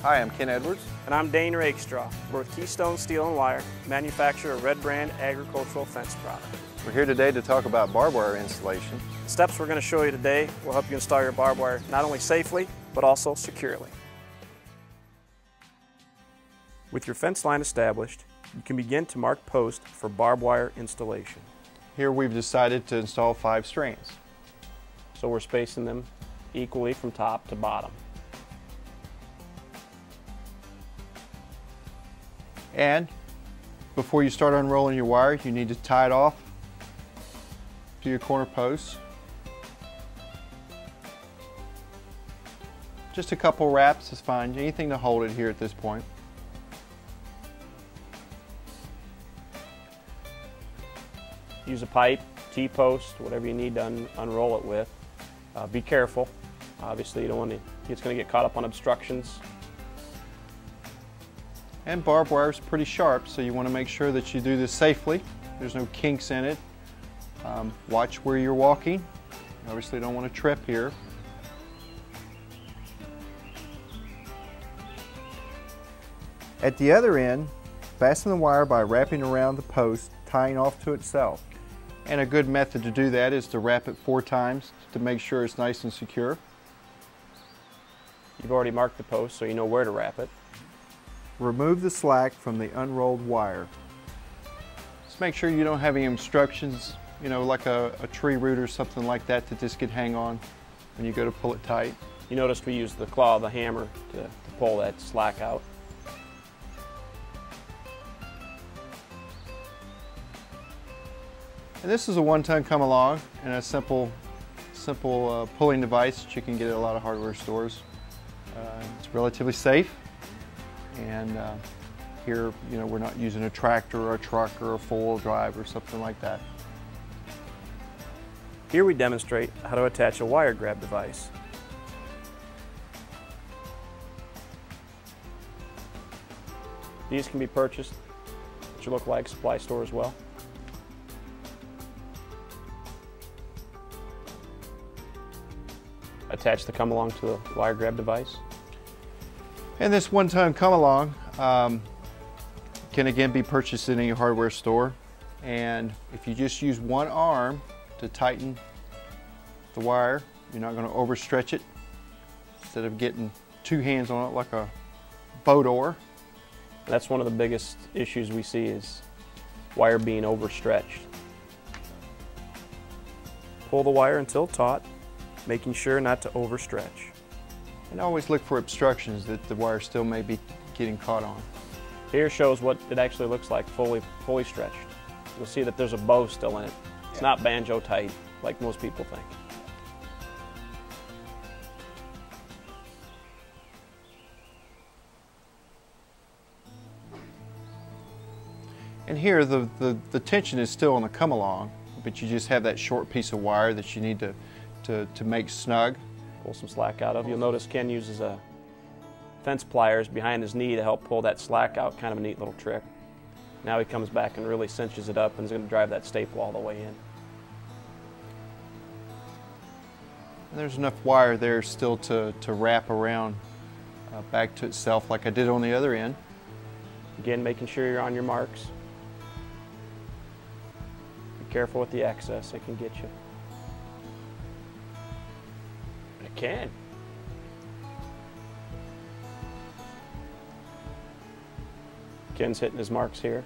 Hi, I'm Ken Edwards. And I'm Dane Rakestraw. We're with Keystone Steel and Wire, manufacturer of Red Brand agricultural fence product. We're here today to talk about barbed wire installation. The steps we're going to show you today will help you install your barbed wire not only safely, but also securely. With your fence line established, you can begin to mark posts for barbed wire installation. Here we've decided to install 5 strands. So we're spacing them equally from top to bottom. And before you start unrolling your wire, you need to tie it off to your corner posts. Just a couple wraps is fine, anything to hold it here at this point. Use a pipe, T-post, whatever you need to unroll it with. Be careful. Obviously you don't want to, it's going to get caught up on obstructions. And barbed wire is pretty sharp, so you want to make sure that you do this safely. There's no kinks in it. Watch where you're walking. You obviously don't want to trip here. At the other end, fasten the wire by wrapping around the post, tying off to itself. And a good method to do that is to wrap it 4 times to make sure it's nice and secure. You've already marked the post, so you know where to wrap it. Remove the slack from the unrolled wire. Just make sure you don't have any obstructions, you know, like a tree root or something like that that this could hang on when you go to pull it tight. You noticed we used the claw of the hammer to pull that slack out. And this is a 1-ton come along and a simple pulling device that you can get at a lot of hardware stores. It's relatively safe. And here, you know, we're not using a tractor or a truck or a 4-wheel drive or something like that. Here we demonstrate how to attach a wire grab device. These can be purchased at your local ag supply store as well. Attach the come along to the wire grab device. And this 1-ton come along can again be purchased in any hardware store. And if you just use one arm to tighten the wire, you're not going to overstretch it instead of getting 2 hands on it like a boat oar. That's one of the biggest issues we see is wire being overstretched. Pull the wire until taut, making sure not to overstretch. And always look for obstructions that the wire still may be getting caught on. Here shows what it actually looks like fully stretched. You'll see that there's a bow still in it. It's not banjo tight like most people think. And here the tension is still on the come along, but you just have that short piece of wire that you need to make snug. Pull some slack out of. You'll notice Ken uses a fence pliers behind his knee to help pull that slack out, kind of a neat little trick. Now he comes back and really cinches it up and is going to drive that staple all the way in. And there's enough wire there still to wrap around back to itself like I did on the other end. Again, making sure you're on your marks. Be careful with the excess, it can get you. It can. Ken's hitting his marks here.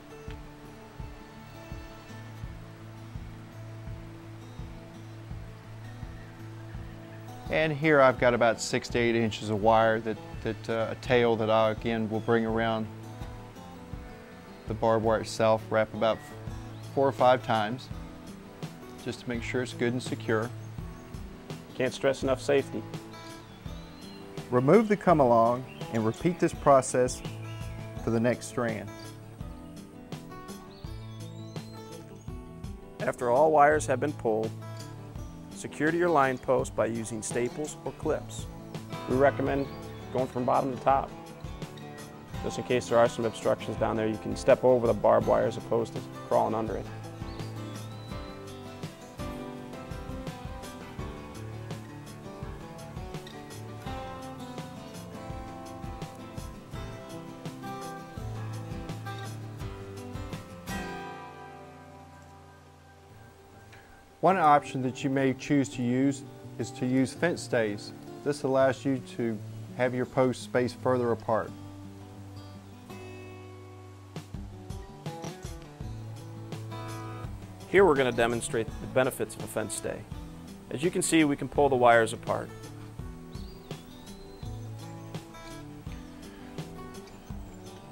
And here I've got about 6 to 8 inches of wire a tail that I again will bring around the barbed wire itself, wrap about 4 or 5 times just to make sure it's good and secure. Can't stress enough safety. Remove the come along and repeat this process for the next strand. After all wires have been pulled, secure to your line post by using staples or clips. We recommend going from bottom to top. Just in case there are some obstructions down there, you can step over the barbed wire as opposed to crawling under it. One option that you may choose to use is to use fence stays. This allows you to have your posts spaced further apart. Here we're going to demonstrate the benefits of a fence stay. As you can see, we can pull the wires apart.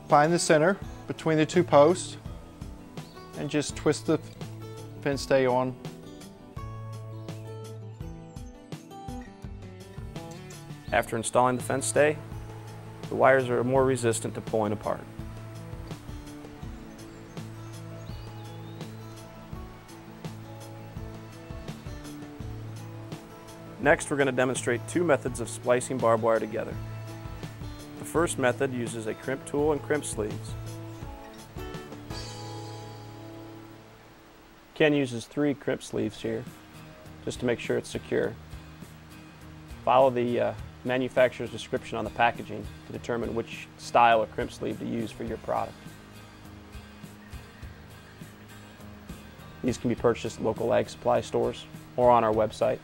Find the center between the two posts and just twist the fence stay on. After installing the fence stay, the wires are more resistant to pulling apart. Next, we're going to demonstrate two methods of splicing barbed wire together. The first method uses a crimp tool and crimp sleeves. Ken uses 3 crimp sleeves here, just to make sure it's secure. Follow the manufacturer's description on the packaging to determine which style of crimp sleeve to use for your product. These can be purchased at local ag supply stores or on our website.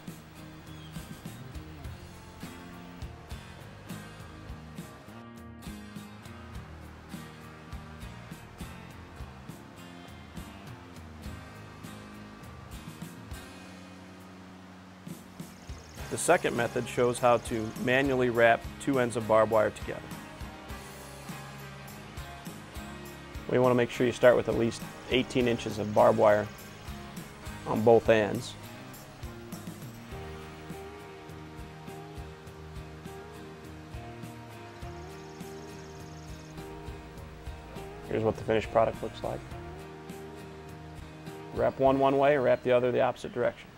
The second method shows how to manually wrap 2 ends of barbed wire together. We want to make sure you start with at least 18 inches of barbed wire on both ends. Here's what the finished product looks like. Wrap one way, wrap the other the opposite direction.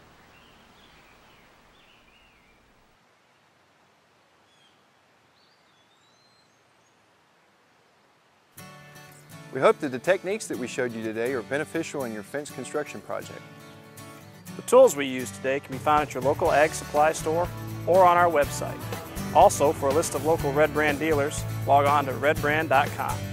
We hope that the techniques that we showed you today are beneficial in your fence construction project. The tools we used today can be found at your local ag supply store or on our website. Also, for a list of local Red Brand dealers, log on to redbrand.com.